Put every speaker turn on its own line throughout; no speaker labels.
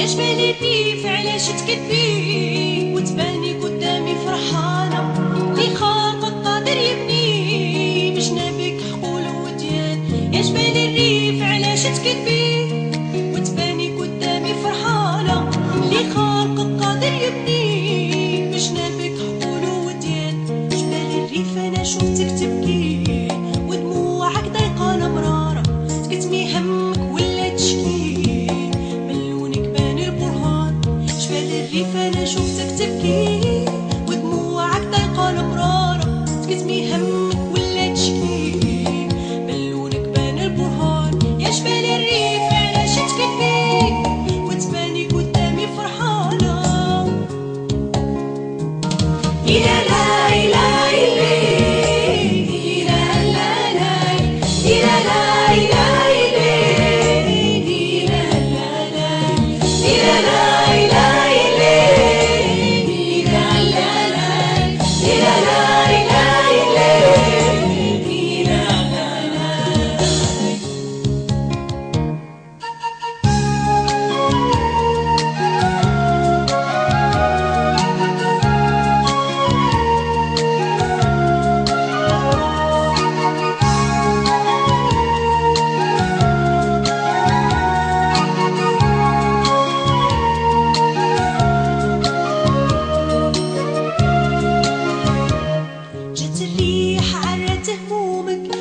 جبال الريف علاش تكذبي وتباني قدامي فرحانة اللي خلق قادر يبني بجنابك حقول وديان. يا جبال الريف علاش تكذبي وتباني قدامي فرحانة اللي خلق قادر يبني بجنابك حقول وديان. جبال الريف انا شفتك تبكي ودموعك ضيقانة مرارة تكتمي همك ولا تشكي من لونك بان البرهان. جبال الريف انا شفتك تبكي ودموعك ضيقانة مرارة تكتمي همك ولا تشكي من لونك بان البرهان. يا جبال الريف علاش تكذبي وتباني قدامي فرحانة. يا لا إله إلا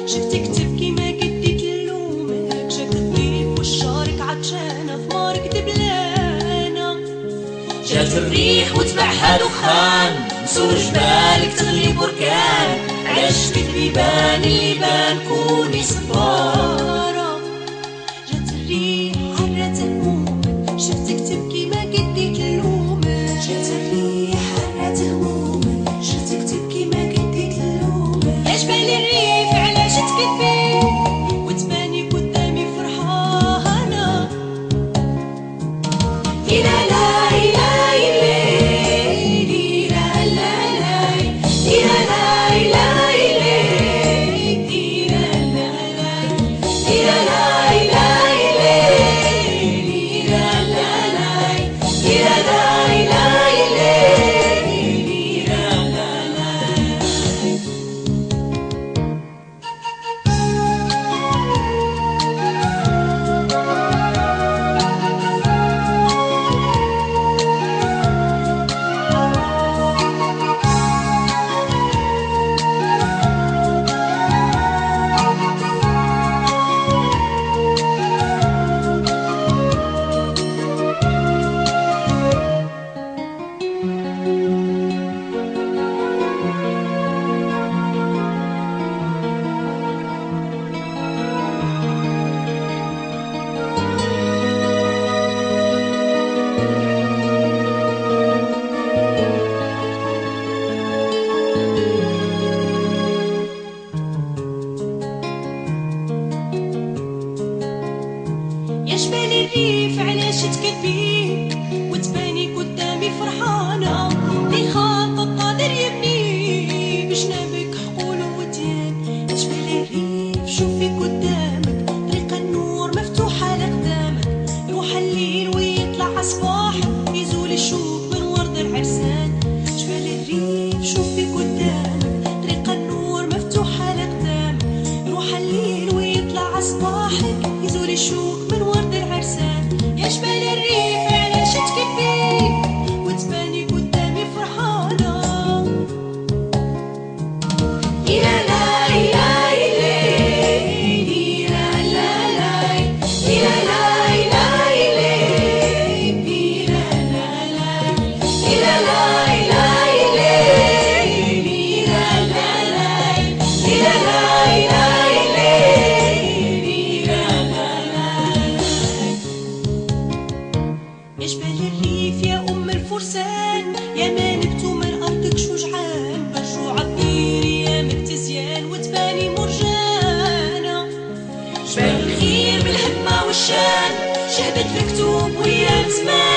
شفتك تبكي ما قديت نلومك. جاك الضيف والشارك عطشانة في مارك دبلانة.
جات الريح وتبعها دخان مسور جبالك تغلي بركان. علاش تكذبي بان اللي بان كوني صبارة.
جات الريح عرات همومك شفتك تبكي ما قديت نلومك.
جات الريح عرات همومك شفتك تبكي ما قديت نلومك.
يا جبال الريف علاش تكذبي وتباني قدامي فرحانة.
لا لا إله إلا
يا جبال الريف علاش تكذبي وتباني قدامي فرحانة اللي خلق قادر يبني بجنابك حقول وديان. يا جبال الريف شوفي قدامك طريق النور مفتوحة لقدامك. يروح الليل ويطلع صباحك يزول الشوق من ورد العرسان. جبال الريف شوفي قدامك طريق النور مفتوحة لقدامك. يروح الليل ويطلع صباحك يزول الشوق من ورد العرسان. يا جبال الريف علاش تكذبي وتباني قدامي فرحانة.
يا لا إله إلا
يا جبال الريف يا أم الفرسان يا ما نبتو من أرضك شجعان. برجوع الطير يا مكتزيان وتباني مرجانة.
جبال الخير بالهمة والشان شهدت الكتب ويا زمان.